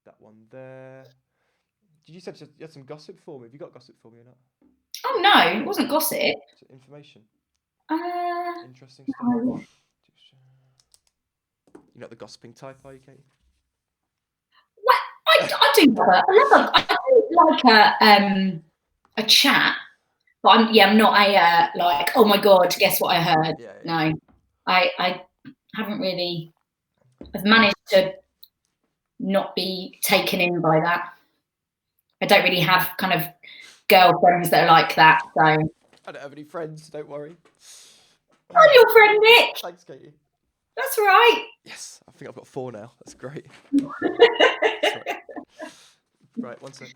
that one there. You said you had some gossip for me. Have you got gossip for me or not? Oh no, it wasn't gossip. Information. Uh, Interesting stuff. no. You're not the gossiping type, are you, Katie? Well, I do like a chat, but I'm not a like, oh my god, guess what I heard? Yeah. No, I haven't really. I've managed to not be taken in by that. I don't really have kind of girlfriends that are like that. So I'm I don't have any friends, don't worry. your friend, Nick. Thanks, Katie. That's right. Yes, I think I've got 4 now. That's great. Sorry. Right, one sec.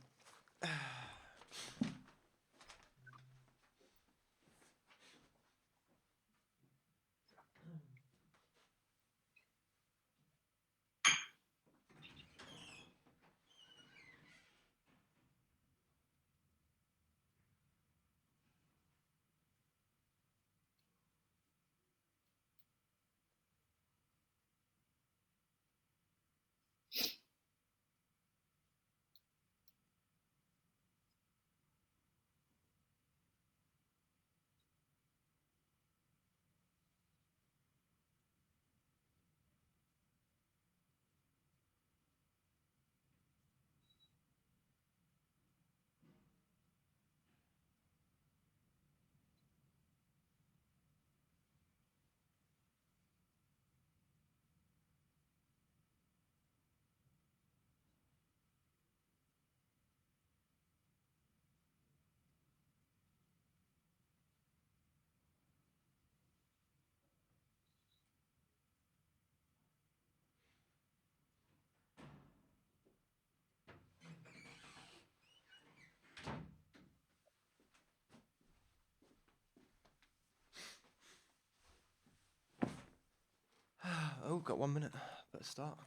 Oh, got 1 minute. Better start.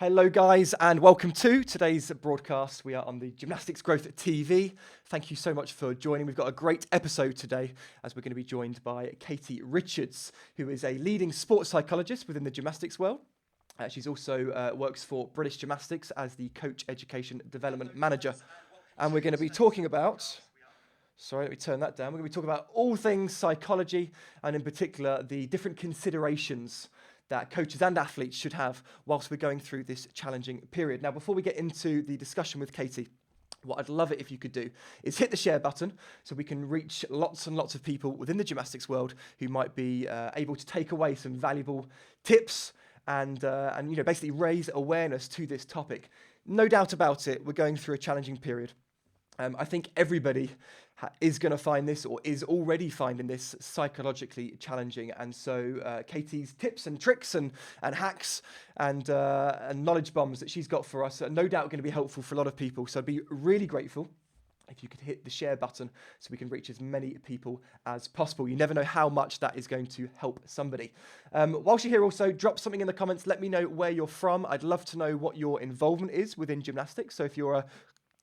Hello guys and welcome to today's broadcast. We are on the Gymnastics Growth TV. Thank you so much for joining. We've got a great episode today as we're going to be joined by Katie Richards, who is a leading sports psychologist within the gymnastics world. She's also works for British Gymnastics as the Coach Education Development Manager. And we're going to be talking about, let me turn that down. We're going to be talking about all things psychology and in particular the different considerations that coaches and athletes should have whilst we're going through this challenging period. Now, before we get into the discussion with Katie, what I'd love it if you could do is hit the share button so we can reach lots and lots of people within the gymnastics world who might be able to take away some valuable tips and basically raise awareness to this topic. No doubt about it, we're going through a challenging period. I think everybody is going to find this or is already finding this psychologically challenging. And so Katie's tips and tricks and hacks and knowledge bombs that she's got for us are no doubt going to be helpful for a lot of people. So I'd be really grateful if you could hit the share button so we can reach as many people as possible. You never know how much that is going to help somebody. Whilst you're here also, drop something in the comments. Let me know where you're from. I'd love to know what your involvement is within gymnastics. So if you're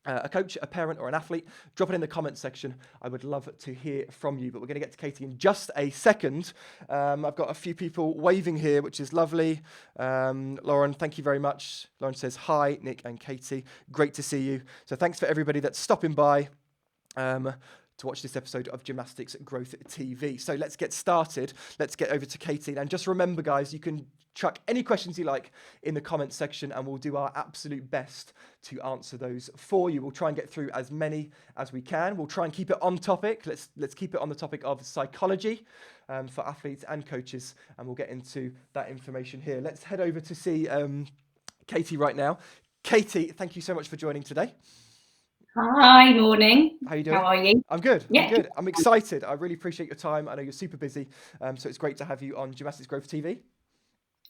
a coach, a parent or an athlete, drop it in the comments section. I would love to hear from you, but we're going to get to Katie in just a second. I've got a few people waving here, which is lovely. Lauren, thank you very much. Lauren says, hi, Nick and Katie. Great to see you. So thanks for everybody that's stopping by to watch this episode of Gymnastics Growth TV. So let's get started. Let's get over to Katie. And just remember, guys, you can chuck any questions you like in the comments section and we'll do our absolute best to answer those for you. We'll try and get through as many as we can. We'll try and keep it on topic. Let's keep it on the topic of psychology for athletes and coaches, and we'll get into that information here. Let's head over to see Katie right now. Katie, thank you so much for joining today. Hi, morning. How are you doing? How are you? I'm good. Yeah. I'm good. I'm excited. I really appreciate your time. I know you're super busy, so it's great to have you on Gymnastics Growth TV.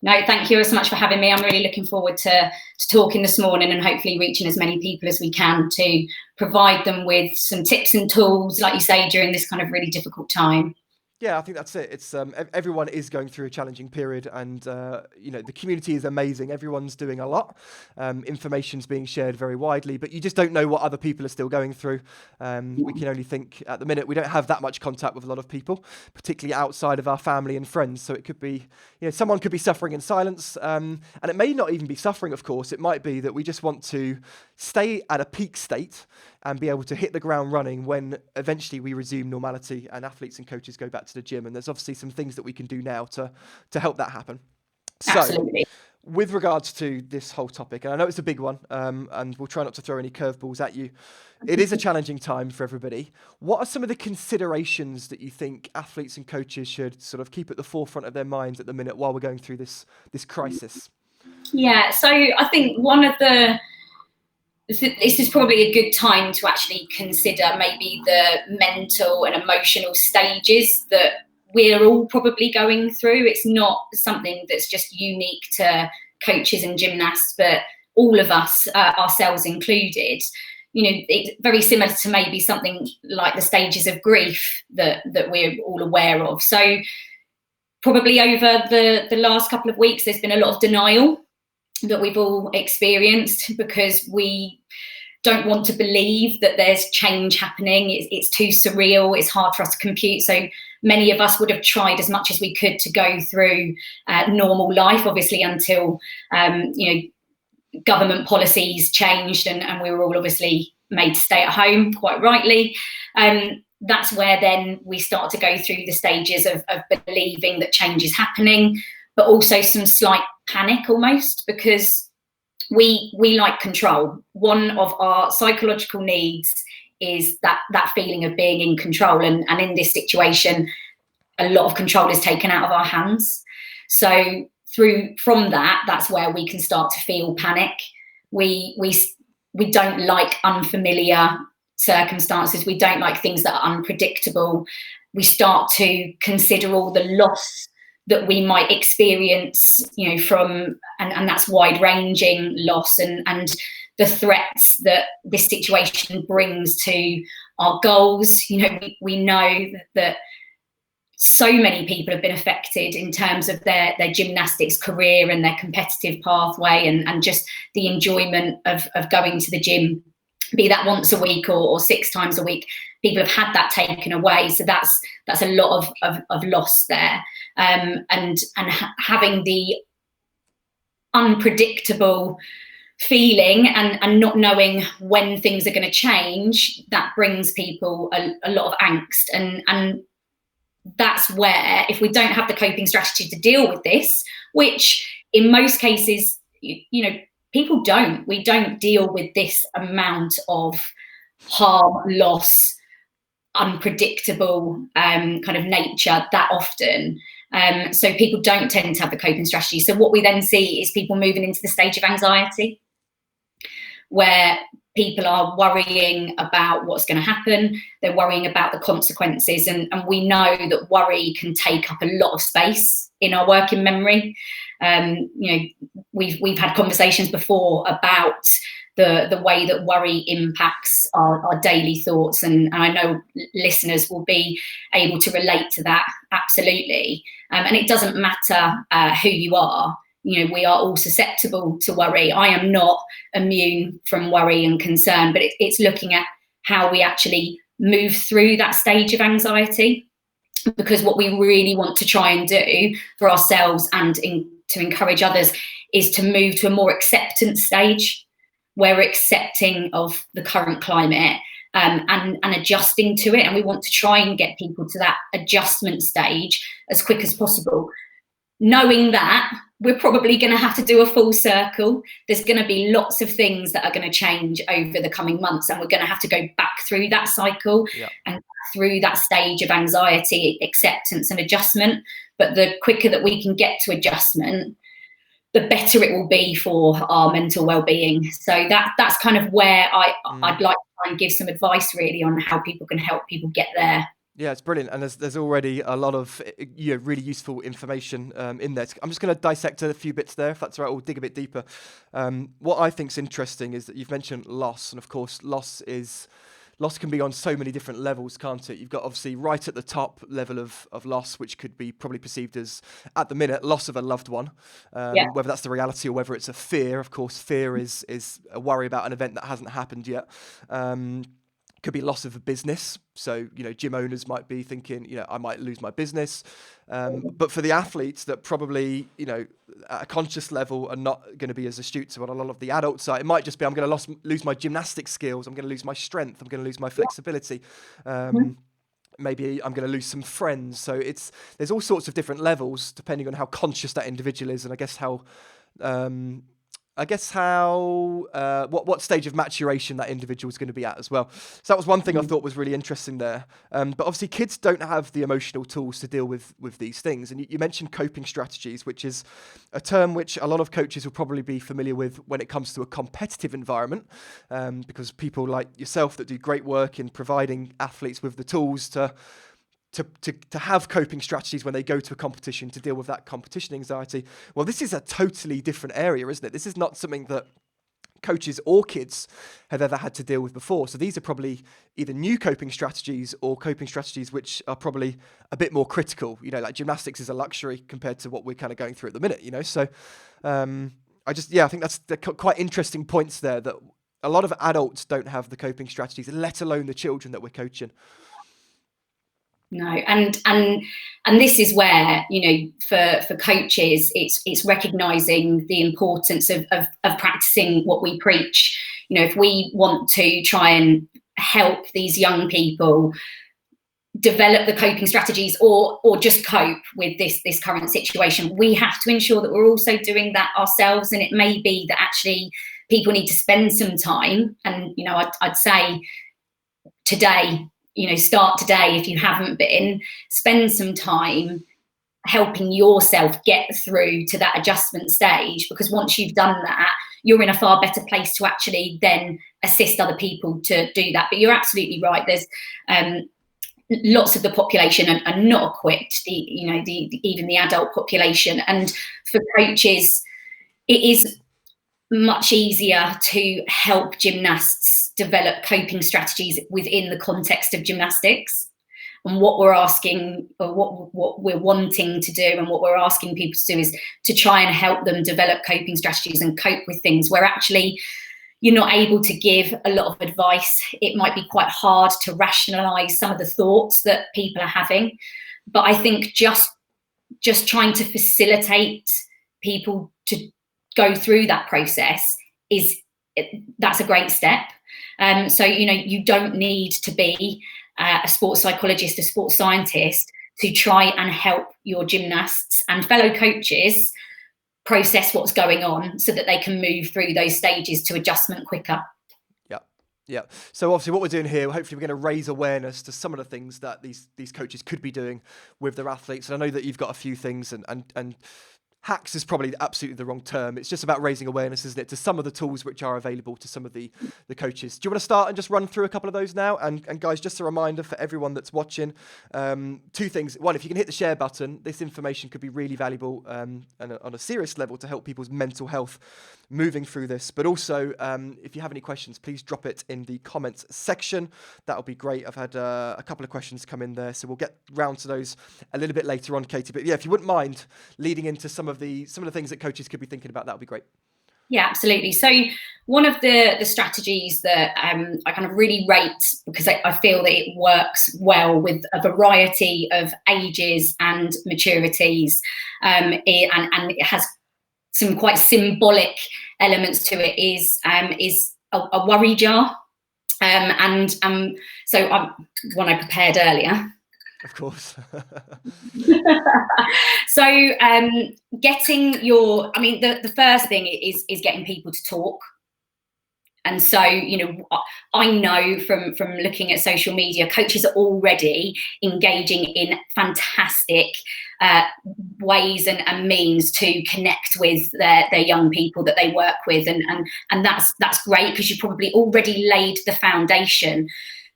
No, thank you so much for having me. I'm really looking forward to talking this morning and hopefully reaching as many people as we can to provide them with some tips and tools, like you say, during this kind of really difficult time. Yeah, I think that's it. It's everyone is going through a challenging period, and the community is amazing. Everyone's doing a lot. Information's being shared very widely, but you just don't know what other people are still going through. We can only think at the minute we don't have that much contact with a lot of people, particularly outside of our family and friends. So it could be, someone could be suffering in silence, and it may not even be suffering. Of course, it might be that we just want to stay at a peak state and be able to hit the ground running when eventually we resume normality and athletes and coaches go back to the gym. And there's obviously some things that we can do now to help that happen. Absolutely. So with regards to this whole topic, and I know it's a big one, and we'll try not to throw any curveballs at you. It is a challenging time for everybody. What are some of the considerations that you think athletes and coaches should sort of keep at the forefront of their minds at the minute while we're going through this crisis? Yeah, so I think this is probably a good time to actually consider maybe the mental and emotional stages that we're all probably going through. It's not something that's just unique to coaches and gymnasts, but all of us, ourselves included. It's very similar to maybe something like the stages of grief that we're all aware of. So probably over the last couple of weeks, there's been a lot of denial that we've all experienced because we don't want to believe that there's change happening. It's too surreal. It's hard for us to compute. So many of us would have tried as much as we could to go through normal life, obviously, until government policies changed and we were all obviously made to stay at home, quite rightly. That's where then we start to go through the stages of believing that change is happening, but also some slight panic almost, because we like control. One of our psychological needs is that feeling of being in control, and in this situation a lot of control is taken out of our hands. So from that's where we can start to feel panic. We don't like unfamiliar circumstances. We don't like things that are unpredictable. We start to consider all the loss that we might experience, from, and that's wide-ranging loss and the threats that this situation brings to our goals. We know that so many people have been affected in terms of their gymnastics career and their competitive pathway, and just the enjoyment of going to the gym, be that once a week or 6 times a week. People have had that taken away, so that's a lot of loss there, and having the unpredictable feeling and not knowing when things are going to change, that brings people a lot of angst, and that's where, if we don't have the coping strategy to deal with this, which in most cases, you know, people we don't deal with this amount of harm, loss, unpredictable kind of nature that often. So people don't tend to have the coping strategy. So what we then see is people moving into the stage of anxiety, where people are worrying about what's going to happen. They're worrying about the consequences. And we know that worry can take up a lot of space in our working memory. You know, we've had conversations before about the way that worry impacts our daily thoughts. And I know listeners will be able to relate to that, absolutely. And it doesn't matter who you are. You know, we are all susceptible to worry. I am not immune from worry and concern, but it's looking at how we actually move through that stage of anxiety. Because what we really want to try and do for ourselves and to encourage others is to move to a more acceptance stage, where we're accepting of the current climate and adjusting to it. And we want to try and get people to that adjustment stage as quick as possible, knowing that we're probably going to have to do a full circle. There's going to be lots of things that are going to change over the coming months, and we're going to have to go back through that cycle and through that stage of anxiety, acceptance and adjustment. But the quicker that we can get to adjustment, the better it will be for our mental well-being. So that's kind of where I'd like to try and give some advice really on how people can help people get there. Yeah, it's brilliant, and there's already a lot of really useful information in there. I'm just going to dissect a few bits there, if that's all right. We'll dig a bit deeper. What I think's interesting is that you've mentioned loss, and of course, loss can be on so many different levels, can't it? You've got obviously right at the top level of loss, which could be probably perceived as, at the minute, loss of a loved one, whether that's the reality or whether it's a fear. Of course, fear is a worry about an event that hasn't happened yet. Could be loss of a business. So, you know, gym owners might be thinking, you know, I might lose my business. But for the athletes that probably, you know, at a conscious level are not going to be as astute to what a lot of the adults are, it might just be, I'm going to lose my gymnastic skills. I'm going to lose my strength. I'm going to lose my flexibility. Maybe I'm going to lose some friends. So there's all sorts of different levels depending on how conscious that individual is. And I guess what stage of maturation that individual is going to be at as well. So that was one thing I thought was really interesting there. But obviously kids don't have the emotional tools to deal with these things. And you mentioned coping strategies, which is a term which a lot of coaches will probably be familiar with when it comes to a competitive environment, because people like yourself that do great work in providing athletes with the tools to have coping strategies when they go to a competition to deal with that competition anxiety. Well, this is a totally different area, isn't it? This is not something that coaches or kids have ever had to deal with before. So these are probably either new coping strategies or coping strategies which are probably a bit more critical. You know, like gymnastics is a luxury compared to what we're kind of going through at the minute, you know? So I think that's quite interesting points there, that a lot of adults don't have the coping strategies, let alone the children that we're coaching. No, and this is where, you know, for coaches, it's recognizing the importance of practicing what we preach. You know, if we want to try and help these young people develop the coping strategies or just cope with this current situation, we have to ensure that we're also doing that ourselves. And it may be that actually people need to spend some time, and, you know, I'd say today, you know, start today if you haven't been, spend some time helping yourself get through to that adjustment stage, because once you've done that, you're in a far better place to actually then assist other people to do that. But you're absolutely right. There's lots of the population are not equipped, even the adult population. And for coaches, it is much easier to help gymnasts develop coping strategies within the context of gymnastics. And what we're asking, or what we're wanting to do, and what we're asking people to do, is to try and help them develop coping strategies and cope with things where actually you're not able to give a lot of advice. It might be quite hard to rationalize some of the thoughts that people are having. But I think just trying to facilitate people to go through that process that's a great step. So, you know, you don't need to be a sports psychologist, a sports scientist to try and help your gymnasts and fellow coaches process what's going on so that they can move through those stages to adjustment quicker. Yeah. So obviously what we're doing here, hopefully we're going to raise awareness to some of the things that these coaches could be doing with their athletes. And I know that you've got a few things, and hacks is probably absolutely the wrong term. It's just about raising awareness, isn't it, to some of the tools which are available to some of the coaches. Do you want to start and just run through a couple of those now? And guys, just a reminder for everyone that's watching, two things. One, if you can hit the share button, this information could be really valuable and on a serious level to help people's mental health moving through this. But also, if you have any questions, please drop it in the comments section. That'll be great. I've had a couple of questions come in there, so we'll get round to those a little bit later on, Katie. But yeah, if you wouldn't mind leading into some of the things that coaches could be thinking about, that would be great. Yeah, absolutely. So one of the strategies that I kind of really rate, because I feel that it works well with a variety of ages and maturities, and it has some quite symbolic elements to it, is a worry jar. So one I prepared earlier. Of course. So the first thing is getting people to talk. And so, you know, I know from looking at social media, coaches are already engaging in fantastic ways and means to connect with their young people that they work with. And that's great, because you probably already laid the foundation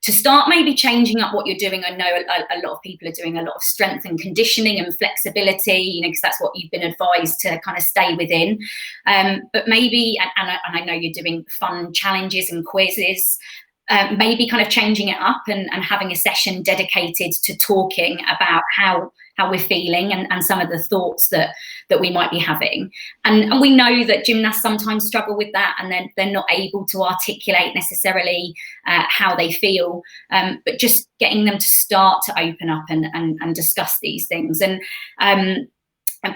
to start maybe changing up what you're doing. I know a lot of people are doing a lot of strength and conditioning and flexibility, you know, because that's what you've been advised to kind of stay within. But maybe, and I know you're doing fun challenges and quizzes, maybe kind of changing it up and having a session dedicated to talking about how we're feeling and some of the thoughts that we might be having. And we know that gymnasts sometimes struggle with that, and then they're not able to articulate necessarily how they feel, but just getting them to start to open up and discuss these things. And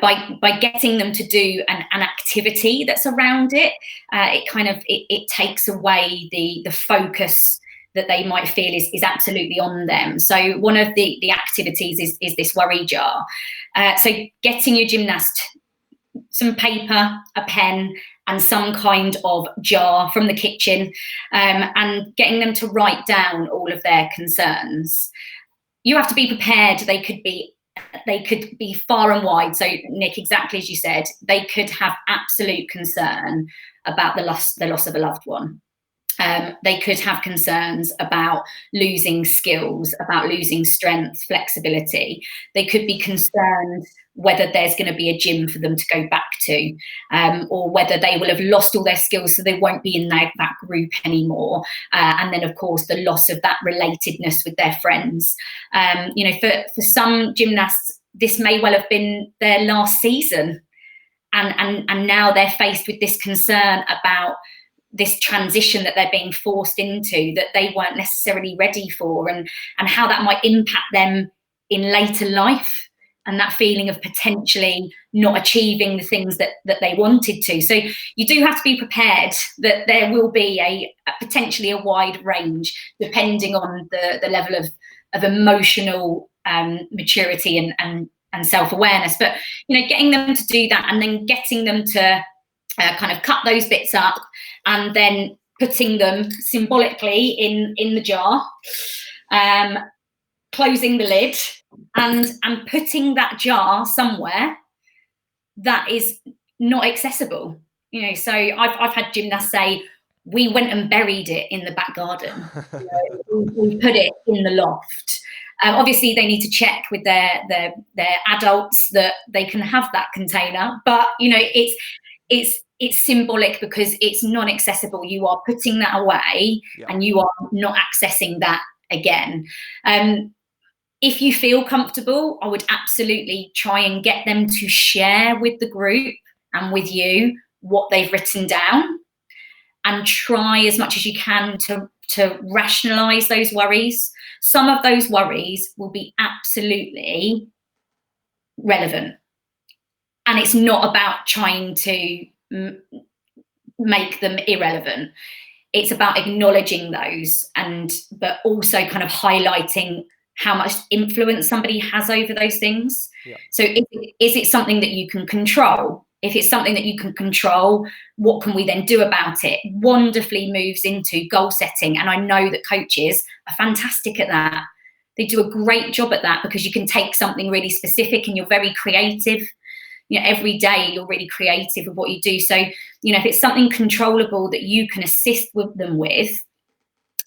by getting them to do an activity that's around it, it takes away the focus that they might feel is absolutely on them. So one of the activities is this worry jar. So getting your gymnast some paper, a pen, and some kind of jar from the kitchen, and getting them to write down all of their concerns. You have to be prepared. They could be far and wide. So Nick, exactly as you said, they could have absolute concern about the loss of a loved one. They could have concerns about losing skills, about losing strength, flexibility. They could be concerned whether there's going to be a gym for them to go back to, or whether they will have lost all their skills, so they won't be in that group anymore. And then, of course, the loss of that relatedness with their friends. You know, for some gymnasts, this may well have been their last season, and now they're faced with this concern about this transition that they're being forced into that they weren't necessarily ready for, and how that might impact them in later life, and that feeling of potentially not achieving the things that they wanted to. So you do have to be prepared that there will be potentially a wide range, depending on the level of emotional maturity and self-awareness. But, you know, getting them to do that, and then getting them to kind of cut those bits up, and then putting them symbolically in the jar, closing the lid, and putting that jar somewhere that is not accessible. You know, so I've had gymnasts say, we went and buried it in the back garden. You know, we put it in the loft. Obviously, they need to check with their adults that they can have that container, but you know, it's symbolic because it's non-accessible. You are putting that away, yeah, and you are not accessing that again. if you feel comfortable, I would absolutely try and get them to share with the group and with you what they've written down, and try as much as you can to rationalize those worries. Some of those worries will be absolutely relevant, and it's not about trying to make them irrelevant. It's about acknowledging those, but also kind of highlighting how much influence somebody has over those things. Yeah. So is it something that you can control? If it's something that you can control, what can we then do about it? Wonderfully moves into goal setting. And I know that coaches are fantastic at that. They do a great job at that, because you can take something really specific and you're very creative. You know, every day you're really creative with what you do. So, you know, if it's something controllable that you can assist with them with,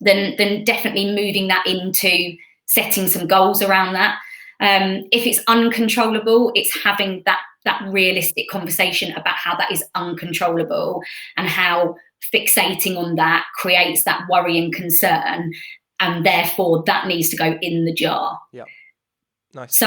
then definitely moving that into setting some goals around that. If it's uncontrollable, it's having that realistic conversation about how that is uncontrollable and how fixating on that creates that worry and concern, and therefore that needs to go in the jar. Yeah. Nice. So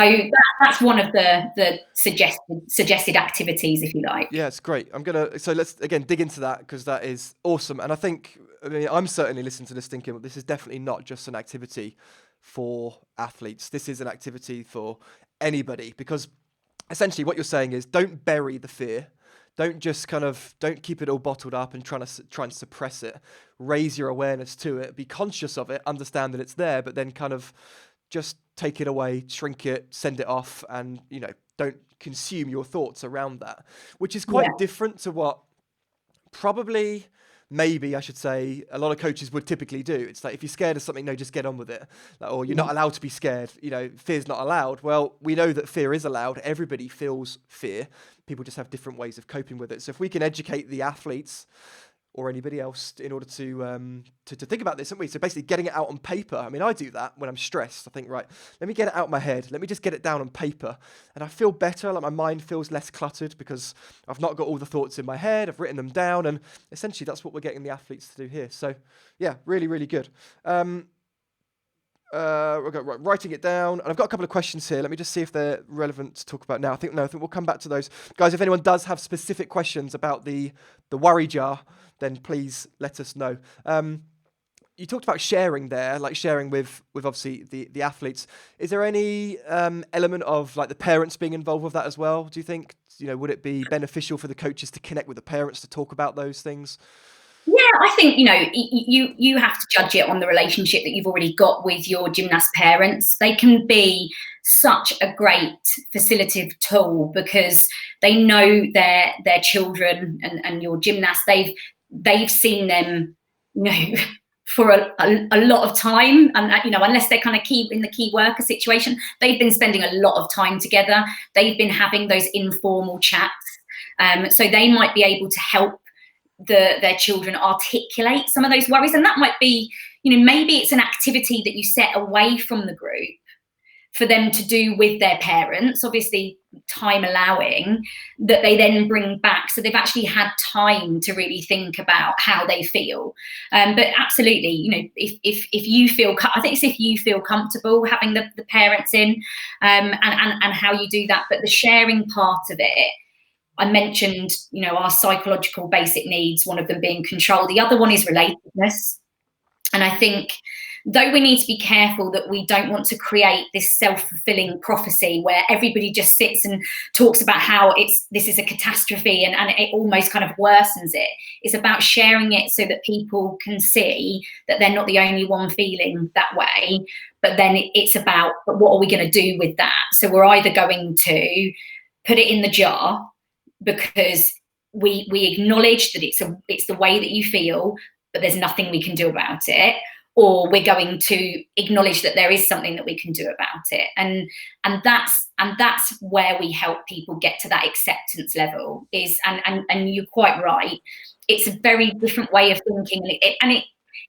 that's one of the suggested activities, if you like. Yeah, it's great. So let's again dig into that, because that is awesome. And I'm certainly listening to this thinking, well, this is definitely not just an activity for athletes. This is an activity for anybody, because essentially what you're saying is, don't bury the fear. Don't keep it all bottled up and try and suppress it. Raise your awareness to it. Be conscious of it. Understand that it's there, but then kind of just take it away, shrink it, send it off, and, you know, don't consume your thoughts around that, which is quite different to what maybe I should say a lot of coaches would typically do. It's like, if you're scared of something, no, just get on with it. Like, or you're not allowed to be scared. You know, fear's not allowed. Well, we know that fear is allowed. Everybody feels fear. People just have different ways of coping with it. So if we can educate the athletes or anybody else in order to think about this, aren't we? So basically getting it out on paper. I mean, I do that when I'm stressed. I think, right, let me get it out of my head. Let me just get it down on paper. And I feel better, like my mind feels less cluttered, because I've not got all the thoughts in my head. I've written them down. And essentially that's what we're getting the athletes to do here. So yeah, really, really good. We've got writing it down, and I've got a couple of questions here. Let me just see if they're relevant to talk about now. I think we'll come back to those. Guys, if anyone does have specific questions about the worry jar, then please let us know. You talked about sharing there, like sharing with obviously the athletes. Is there any element of like the parents being involved with that as well? Do you think, you know, would it be beneficial for the coaches to connect with the parents to talk about those things? Yeah, I think, you know, you have to judge it on the relationship that you've already got with your gymnast parents. They can be such a great facilitative tool, because they know their children and your gymnasts. They've seen them, you know, for a lot of time, and you know, unless they're kind of in the key worker situation, they've been spending a lot of time together. They've been having those informal chats, so they might be able to help their children articulate some of those worries. And that might be, you know, maybe it's an activity that you set away from the group for them to do with their parents, obviously time allowing, that they then bring back. So they've actually had time to really think about how they feel. But absolutely, you know, if you feel, I think it's if you feel comfortable having the parents in, and how you do that. But the sharing part of it, I mentioned, you know, our psychological basic needs, one of them being control. The other one is relatedness. And I think, though we need to be careful that we don't want to create this self-fulfilling prophecy where everybody just sits and talks about how this is a catastrophe and it almost kind of worsens it. It's about sharing it so that people can see that they're not the only one feeling that way. But then it's about, but what are we going to do with that? So we're either going to put it in the jar, because we acknowledge that it's the way that you feel, but there's nothing we can do about it, or we're going to acknowledge that there is something that we can do about it, and that's where we help people get to that acceptance level. And you're quite right, it's a very different way of thinking, and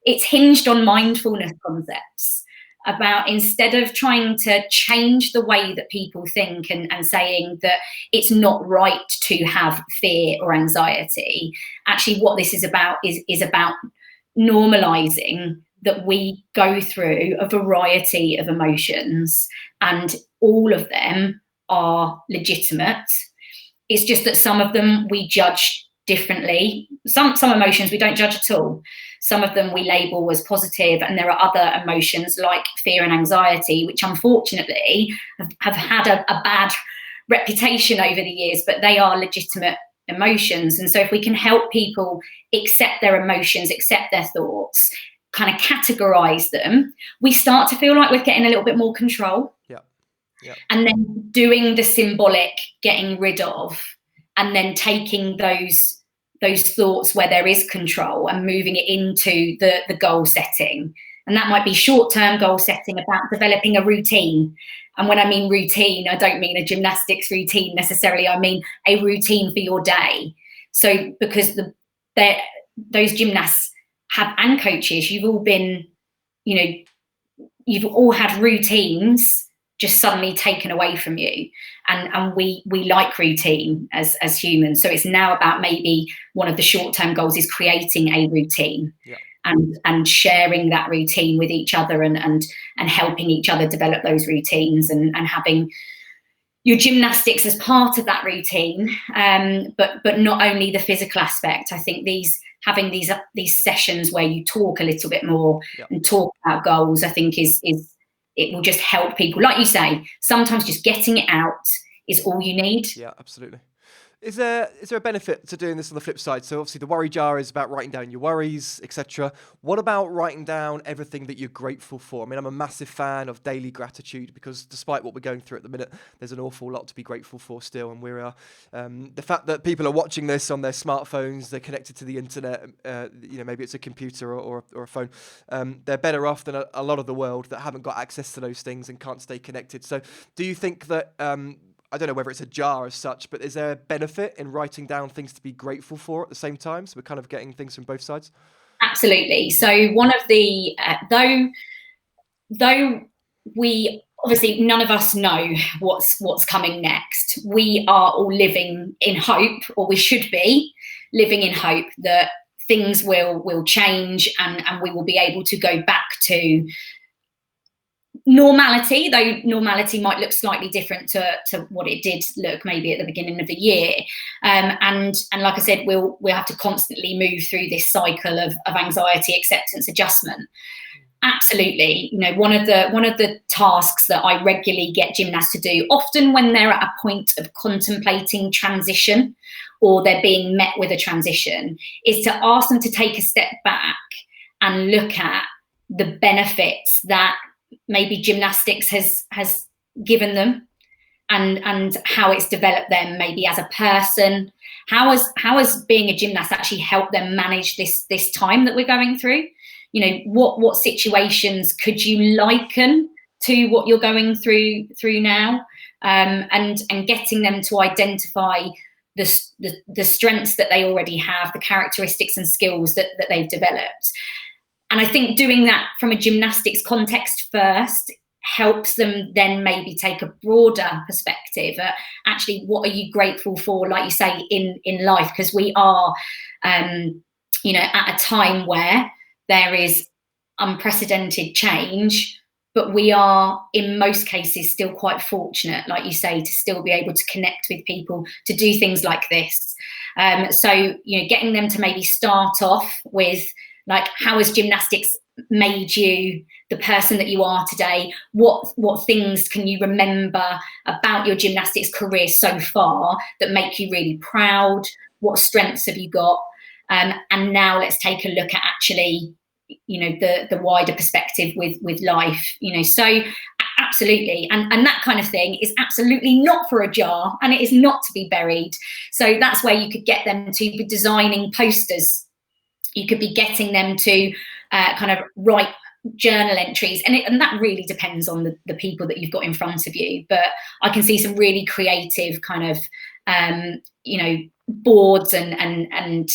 it's hinged on mindfulness concepts. About, instead of trying to change the way that people think and saying that it's not right to have fear or anxiety, actually what this is about is about normalizing that we go through a variety of emotions, and all of them are legitimate. It's just that some of them we judge differently. Some emotions we don't judge at all. Some of them we label as positive, and there are other emotions like fear and anxiety, which unfortunately have had a bad reputation over the years, but they are legitimate emotions. And so if we can help people accept their emotions, accept their thoughts, kind of categorize them, we start to feel like we're getting a little bit more control. Yeah. And then doing the symbolic, getting rid of, and then taking those thoughts where there is control and moving it into the goal setting. And that might be short-term goal setting about developing a routine. And when I mean routine, I don't mean a gymnastics routine necessarily. I mean a routine for your day. So because those gymnasts and coaches, you've all been, you've all had routines just suddenly taken away from you. And we like routine as humans. So it's now about maybe one of the short-term goals is creating a routine. Yeah. And sharing that routine with each other and helping each other develop those routines and having your gymnastics as part of that routine. But not only the physical aspect. I think having these sessions where you talk a little bit more and talk about goals, I think it will just help people. Like you say, sometimes just getting it out is all you need. Yeah, absolutely. Is there a benefit to doing this on the flip side? So obviously the worry jar is about writing down your worries, etc. What about writing down everything that you're grateful for? I mean, I'm a massive fan of daily gratitude because despite what we're going through at the minute, there's an awful lot to be grateful for still. And we're the fact that people are watching this on their smartphones, they're connected to the internet, maybe it's a computer or a phone. They're better off than a lot of the world that haven't got access to those things and can't stay connected. So do you think that I don't know whether it's a jar as such, but is there a benefit in writing down things to be grateful for at the same time? So we're kind of getting things from both sides. Absolutely. So one of the, though we obviously none of us know what's coming next, we are all living in hope, or we should be living in hope that things will change and we will be able to go back to normality, though normality might look slightly different to what it did look maybe at the beginning of the year. And like I said, we'll have to constantly move through this cycle of anxiety, acceptance, adjustment. Absolutely. One of the tasks that I regularly get gymnasts to do, often when they're at a point of contemplating transition or they're being met with a transition, is to ask them to take a step back and look at the benefits that maybe gymnastics has given them and how it's developed them maybe as a person. How has being a gymnast actually helped them manage this time that we're going through? What situations could you liken to what you're going through now? And getting them to identify the strengths that they already have, the characteristics and skills that they've developed. And I think doing that from a gymnastics context first helps them then maybe take a broader perspective. Actually, what are you grateful for, like you say, in life? Because we are, at a time where there is unprecedented change, but we are, in most cases, still quite fortunate, like you say, to still be able to connect with people, to do things like this. So, getting them to maybe start off with, like, how has gymnastics made you the person that you are today? What things can you remember about your gymnastics career so far that make you really proud? What strengths have you got? And now let's take a look at actually, the wider perspective with life. So absolutely, and that kind of thing is absolutely not for a jar, and it is not to be buried. So that's where you could get them to be designing posters. You could be getting them to kind of write journal entries, and that really depends on the people that you've got in front of you. But I can see some really creative kind of boards and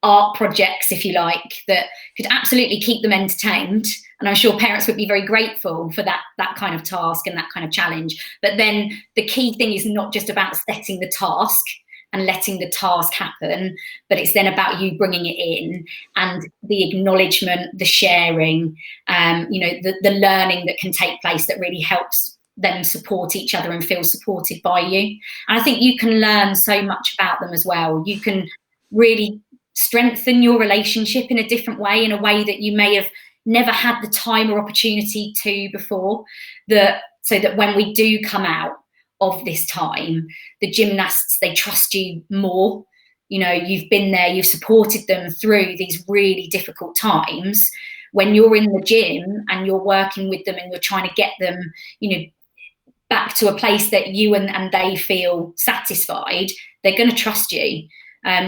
art projects, if you like, that could absolutely keep them entertained. And I'm sure parents would be very grateful for that kind of task and that kind of challenge. But then the key thing is not just about setting the task. and letting the task happen, but it's then about you bringing it in, and the acknowledgement, the sharing, the learning that can take place that really helps them support each other and feel supported by you. And I think you can learn so much about them as well. You can really strengthen your relationship in a different way, in a way that you may have never had the time or opportunity to before, so that when we do come out of this time, the gymnasts, they trust you more. You've been there, you've supported them through these really difficult times. When you're in the gym and you're working with them and you're trying to get them, back to a place that you and they feel satisfied, they're going to trust you.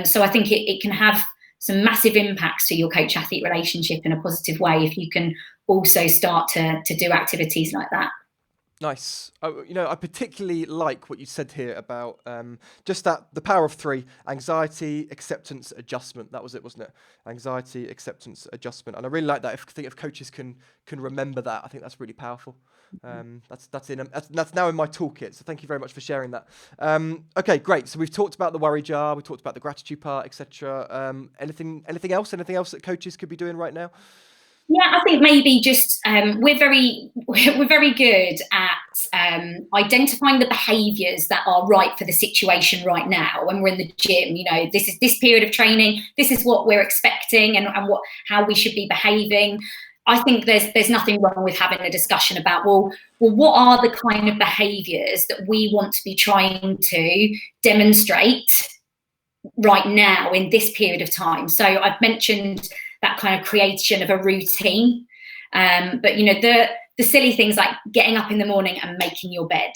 So I think it can have some massive impacts to your coach-athlete relationship in a positive way if you can also start to do activities like that. Nice. I particularly like what you said here about just the power of 3: anxiety, acceptance, adjustment. That was it, wasn't it? Anxiety, acceptance, adjustment. And I really like that. If coaches can remember that, I think that's really powerful. That's now in my toolkit. So thank you very much for sharing that. Okay, great. So we've talked about the worry jar, we talked about the gratitude part, etc. Anything else? Anything else that coaches could be doing right now? Yeah, I think maybe just we're very good at identifying the behaviours that are right for the situation right now. When we're in the gym, this is this period of training. This is what we're expecting, and how we should be behaving. I think there's nothing wrong with having a discussion about well, what are the kind of behaviours that we want to be trying to demonstrate right now in this period of time. So I've mentioned that kind of creation of a routine, but the silly things like getting up in the morning and making your bed,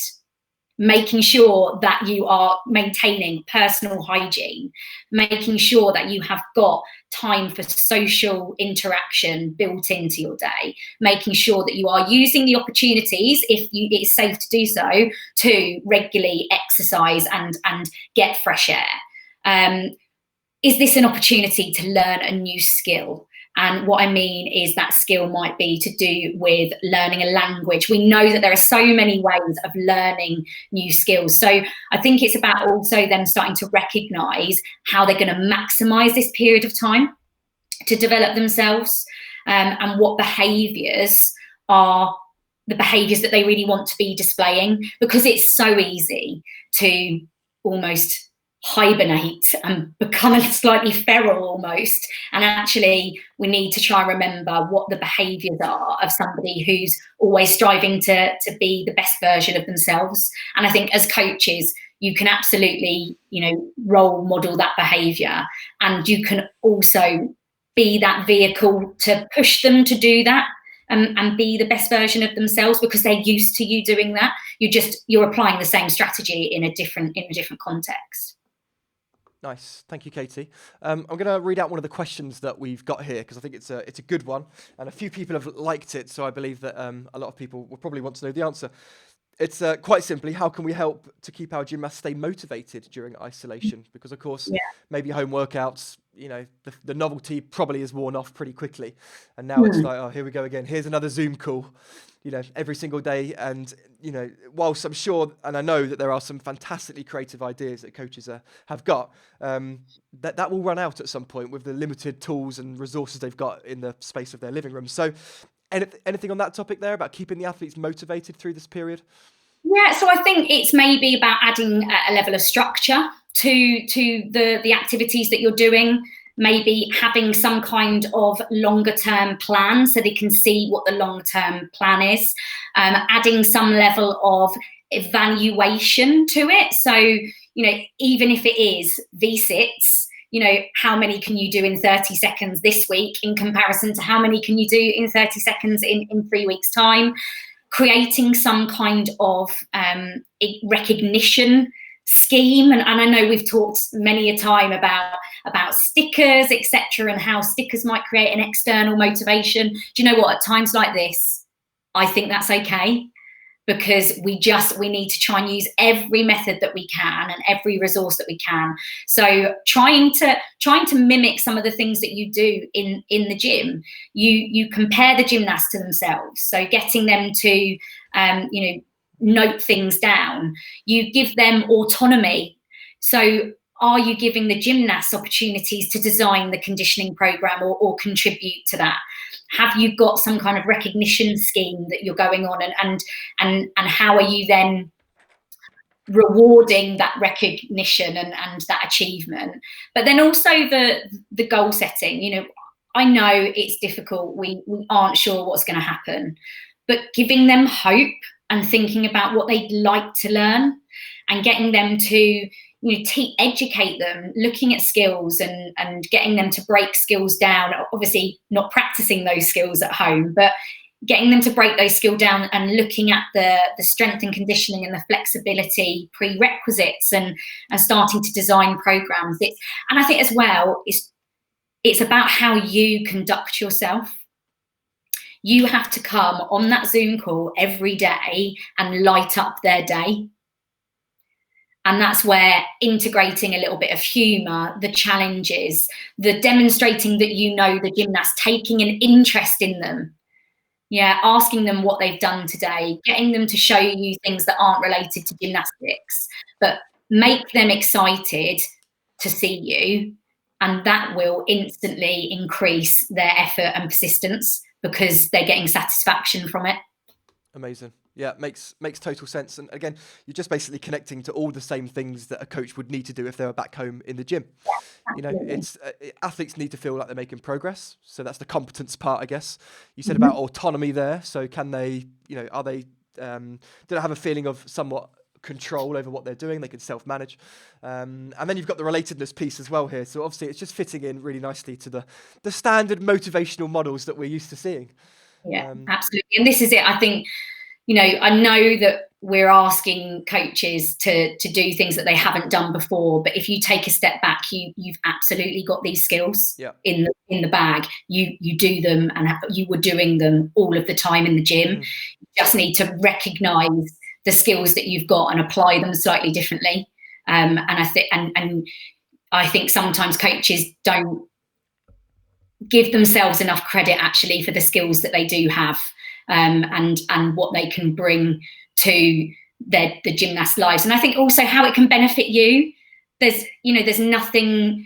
making sure that you are maintaining personal hygiene, making sure that you have got time for social interaction built into your day, making sure that you are using the opportunities, if it's safe to do so, to regularly exercise and get fresh air. Is this an opportunity to learn a new skill? And what I mean is that skill might be to do with learning a language. We know that there are so many ways of learning new skills. So I think it's about also them starting to recognise how they're going to maximise this period of time to develop themselves, and what behaviours are the behaviours that they really want to be displaying, because it's so easy to almost hibernate and become slightly feral almost. And actually we need to try and remember what the behaviours are of somebody who's always striving to be the best version of themselves. And I think as coaches, you can absolutely, role model that behaviour, and you can also be that vehicle to push them to do that. And be the best version of themselves, because they're used to you doing that. You're applying the same strategy in a different context. Nice, thank you, Katie. I'm going to read out one of the questions that we've got here, because I think it's a good one, and a few people have liked it, so I believe that a lot of people will probably want to know the answer. It's quite simply, how can we help to keep our gymnasts stay motivated during isolation? Because of course, maybe home workouts, the novelty probably is worn off pretty quickly, and now it's like, oh, here we go again. Here's another Zoom call, every single day. And whilst I'm sure, and I know that there are some fantastically creative ideas that coaches have got, that will run out at some point with the limited tools and resources they've got in the space of their living room. So anything on that topic there about keeping the athletes motivated through this period? Yeah, so I think it's maybe about adding a level of structure to the activities that you're doing, maybe having some kind of longer term plan so they can see what the long term plan is, adding some level of evaluation to it. So, even if it is V-sits, how many can you do in 30 seconds this week in comparison to how many can you do in 30 seconds in 3 weeks' time? Creating some kind of recognition scheme. And I know we've talked many a time about stickers, etc., and how stickers might create an external motivation. Do you know what? At times like this, I think that's okay, because we need to try and use every method that we can and every resource that we can. So trying to mimic some of the things that you do in the gym, you compare the gymnasts to themselves. So getting them to note things down, you give them autonomy. So are you giving the gymnasts opportunities to design the conditioning program or contribute to that? Have you got some kind of recognition scheme that you're going on, and how are you then rewarding that recognition and that achievement? But then also the goal setting. You know, I know it's difficult. We aren't sure what's going to happen, but giving them hope and thinking about what they'd like to learn and getting them to, you know, educate them, looking at skills and getting them to break skills down. Obviously not practicing those skills at home, but getting them to break those skills down and looking at the strength and conditioning and the flexibility prerequisites and starting to design programs. And I think as well, it's about how you conduct yourself. You have to come on that Zoom call every day and light up their day. And that's where integrating a little bit of humour, the challenges, the demonstrating that you know the gymnast, taking an interest in them, asking them what they've done today, getting them to show you things that aren't related to gymnastics, but make them excited to see you. And that will instantly increase their effort and persistence because they're getting satisfaction from it. Amazing. Yeah, makes total sense. And again, you're just basically connecting to all the same things that a coach would need to do if they were back home in the gym. Yeah, you know, it's athletes need to feel like they're making progress. So that's the competence part, I guess. You said about autonomy there. So can they, you know, are they, do they have a feeling of somewhat control over what they're doing? They can self-manage. And then you've got the relatedness piece as well here. So obviously it's just fitting in really nicely to the standard motivational models that we're used to seeing. Yeah, absolutely. And this is it. I think, you know, I know that we're asking coaches to do things that they haven't done before, but if you take a step back, you've absolutely got these skills in the bag. You do them, and you were doing them all of the time in the gym. You just need to recognise the skills that you've got and apply them slightly differently. And I think sometimes coaches don't give themselves enough credit actually for the skills that they do have. And what they can bring to the gymnast lives, and I think also how it can benefit you. There's nothing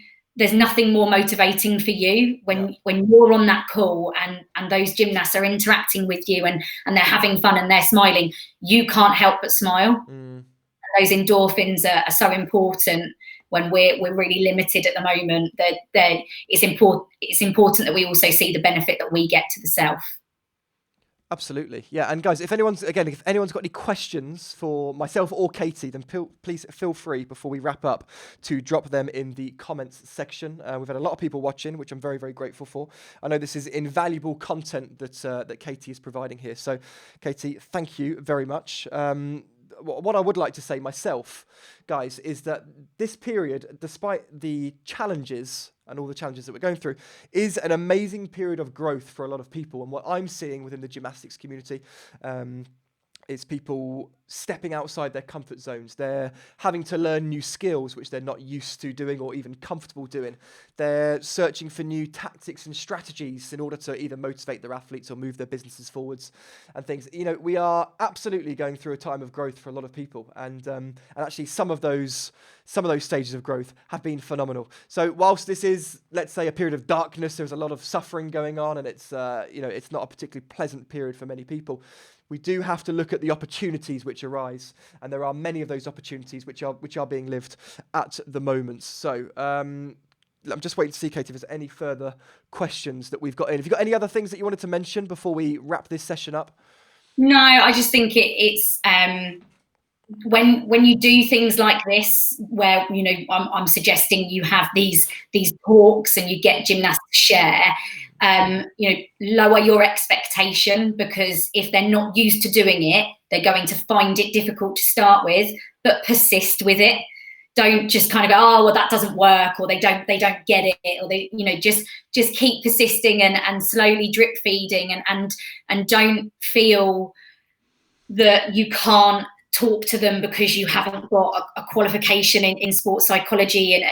more motivating for you when you're on that call and those gymnasts are interacting with you and they're having fun and they're smiling. You can't help but smile. Those endorphins are so important when we're really limited at the moment. It's important that we also see the benefit that we get to the self. Absolutely. Yeah. And guys, if anyone's got any questions for myself or Katie, then please feel free before we wrap up to drop them in the comments section. We've had a lot of people watching, which I'm very, very grateful for. I know this is invaluable content that Katie is providing here. So Katie, thank you very much. What I would like to say myself, guys, is that this period, despite the challenges and all the challenges that we're going through, is an amazing period of growth for a lot of people. And what I'm seeing within the gymnastics community is people stepping outside their comfort zones. They're having to learn new skills, which they're not used to doing or even comfortable doing. They're searching for new tactics and strategies in order to either motivate their athletes or move their businesses forwards and things. You know, we are absolutely going through a time of growth for a lot of people. And actually some of those stages of growth have been phenomenal. So whilst this is, let's say, a period of darkness, there's a lot of suffering going on, and it's not a particularly pleasant period for many people. We do have to look at the opportunities which arise, and there are many of those opportunities which are being lived at the moment. So I'm just waiting to see, Katie, if there's any further questions that we've got in. Have you got any other things that you wanted to mention before we wrap this session up? No, I just think it's when you do things like this, where I'm suggesting you have these talks and you get gymnasts to share. Lower your expectation, because if they're not used to doing it, they're going to find it difficult to start with, but persist with it. Don't just kind of go, oh, well, that doesn't work, or they don't get it, or they, just keep persisting and slowly drip feeding and don't feel that you can't talk to them because you haven't got a qualification in sports psychology. And,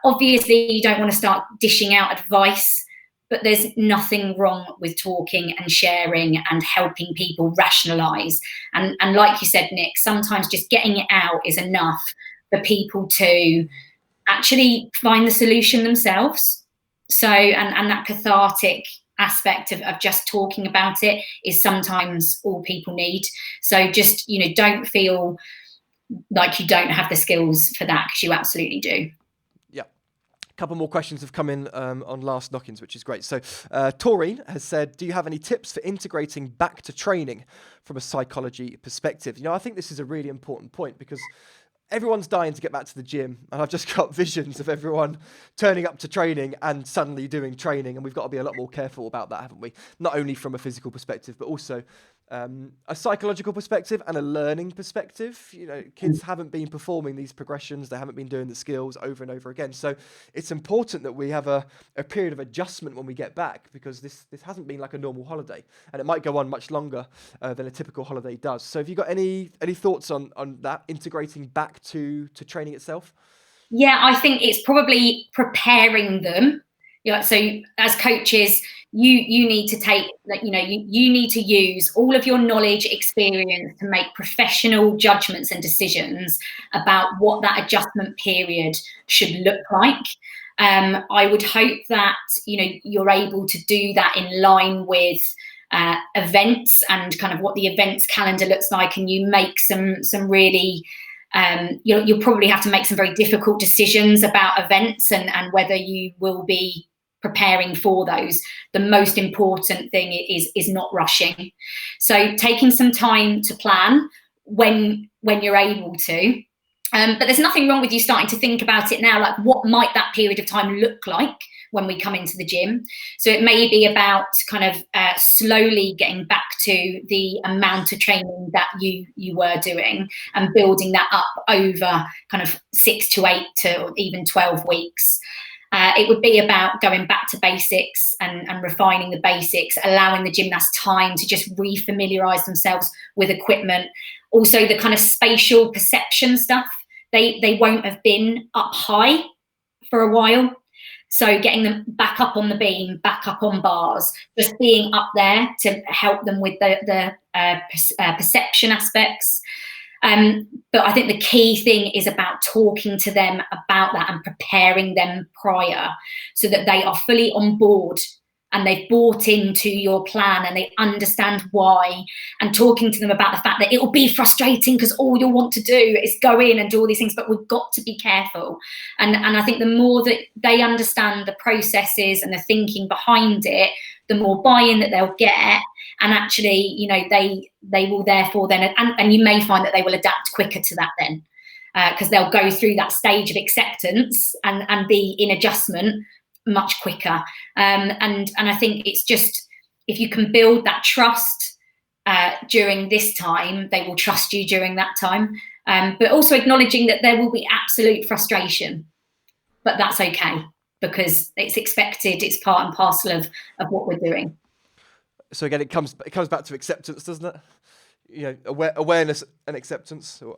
obviously you don't want to start dishing out advice, but there's nothing wrong with talking and sharing and helping people rationalise. And like you said, Nick, sometimes just getting it out is enough for people to actually find the solution themselves. So, and that cathartic aspect of just talking about it is sometimes all people need. So just, don't feel like you don't have the skills for that, because you absolutely do. Yeah. A couple more questions have come in on last knock-ins, which is great. So Taurine has said, do you have any tips for integrating back to training from a psychology perspective? I think this is a really important point, because everyone's dying to get back to the gym, and I've just got visions of everyone turning up to training and suddenly doing training, and we've got to be a lot more careful about that, haven't we? Not only from a physical perspective, but also a psychological perspective and a learning perspective. Kids haven't been performing these progressions, they haven't been doing the skills over and over again. So it's important that we have a period of adjustment when we get back, because this hasn't been like a normal holiday, and it might go on much longer than a typical holiday does. So have you got any thoughts on that, integrating back to training itself? Yeah, I think it's probably preparing them. So as coaches, you need to take that, you need to use all of your knowledge, experience to make professional judgments and decisions about what that adjustment period should look like. I would hope that you're able to do that in line with events and kind of what the events calendar looks like, and you make some really you'll probably have to make some very difficult decisions about events and whether you will be preparing for those. The most important thing is not rushing. So taking some time to plan when you're able to. But there's nothing wrong with you starting to think about it now, like what might that period of time look like when we come into the gym. So it may be about kind of slowly getting back to the amount of training that you were doing and building that up over kind of 6 to 8 to even 12 weeks. It would be about going back to basics and refining the basics, allowing the gymnast time to just re-familiarise themselves with equipment. Also the kind of spatial perception stuff. They won't have been up high for a while. So getting them back up on the beam, back up on bars, just being up there to help them with the perception aspects. But I think the key thing is about talking to them about that and preparing them prior, so that they are fully on board and they've bought into your plan and they understand why, and talking to them about the fact that it will be frustrating because all you'll want to do is go in and do all these things, but we've got to be careful. And I think the more that they understand the processes and the thinking behind it, the more buy-in that they'll get. And actually, they will therefore then, and you may find that they will adapt quicker to that then, because they'll go through that stage of acceptance and be in adjustment much quicker. And I think it's just, if you can build that trust during this time, they will trust you during that time. But also acknowledging that there will be absolute frustration, but that's okay, because it's expected, it's part and parcel of what we're doing. So again, it comes back to acceptance, doesn't it? Awareness and acceptance. Or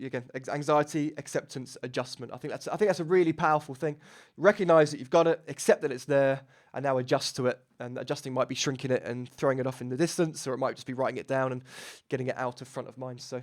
again, anxiety, acceptance, adjustment. I think that's a really powerful thing. Recognize that you've got it, accept that it's there, and now adjust to it. And adjusting might be shrinking it and throwing it off in the distance, or it might just be writing it down and getting it out of front of mind. So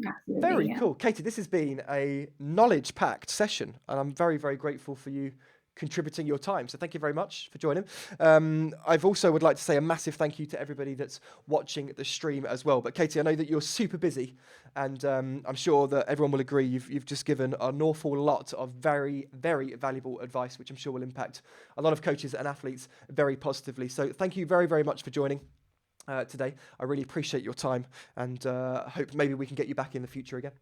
absolutely, very cool. Katie, this has been a knowledge-packed session, and I'm very, very grateful for you contributing your time. So thank you very much for joining. I've also would like to say a massive thank you to everybody that's watching the stream as well. But Katie, I know that you're super busy, and I'm sure that everyone will agree you've just given an awful lot of very, very valuable advice, which I'm sure will impact a lot of coaches and athletes very positively. So thank you very, very much for joining today. I really appreciate your time, and hope maybe we can get you back in the future again.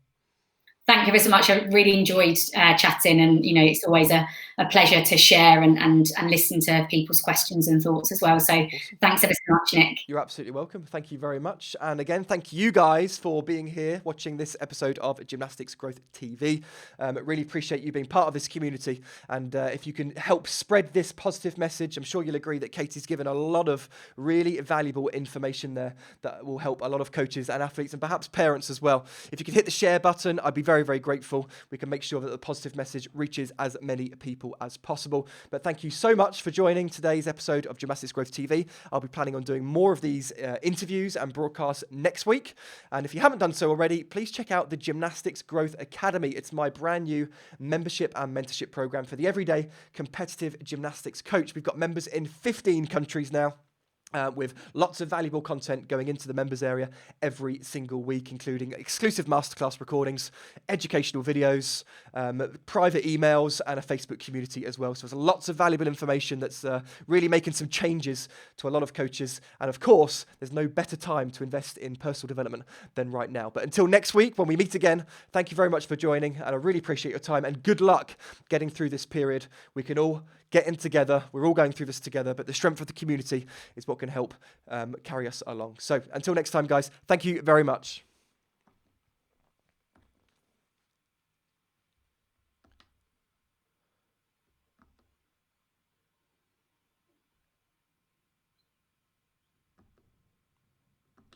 Thank you very so much. I really enjoyed chatting, and it's always a pleasure to share and listen to people's questions and thoughts as well. So awesome. Thanks ever so much, Nick. You're absolutely welcome. Thank you very much. And again, thank you guys for being here, watching this episode of Gymnastics Growth TV. Really appreciate you being part of this community. And if you can help spread this positive message, I'm sure you'll agree that Katie's given a lot of really valuable information there that will help a lot of coaches and athletes, and perhaps parents as well. If you could hit the share button, I'd be very very, very grateful. We can make sure that the positive message reaches as many people as possible. But thank you so much for joining today's episode of Gymnastics Growth TV. I'll be planning on doing more of these interviews and broadcasts next week. And if you haven't done so already, please check out the Gymnastics Growth Academy. It's my brand new membership and mentorship program for the everyday competitive gymnastics coach. We've got members in 15 countries now. With lots of valuable content going into the members area every single week, including exclusive masterclass recordings, educational videos, private emails, and a Facebook community as well. So there's lots of valuable information that's really making some changes to a lot of coaches. And of course, there's no better time to invest in personal development than right now. But until next week, when we meet again, thank you very much for joining. And I really appreciate your time and good luck getting through this period. We can all get in together. We're all going through this together, but the strength of the community is what can help carry us along. So until next time, guys, thank you very much.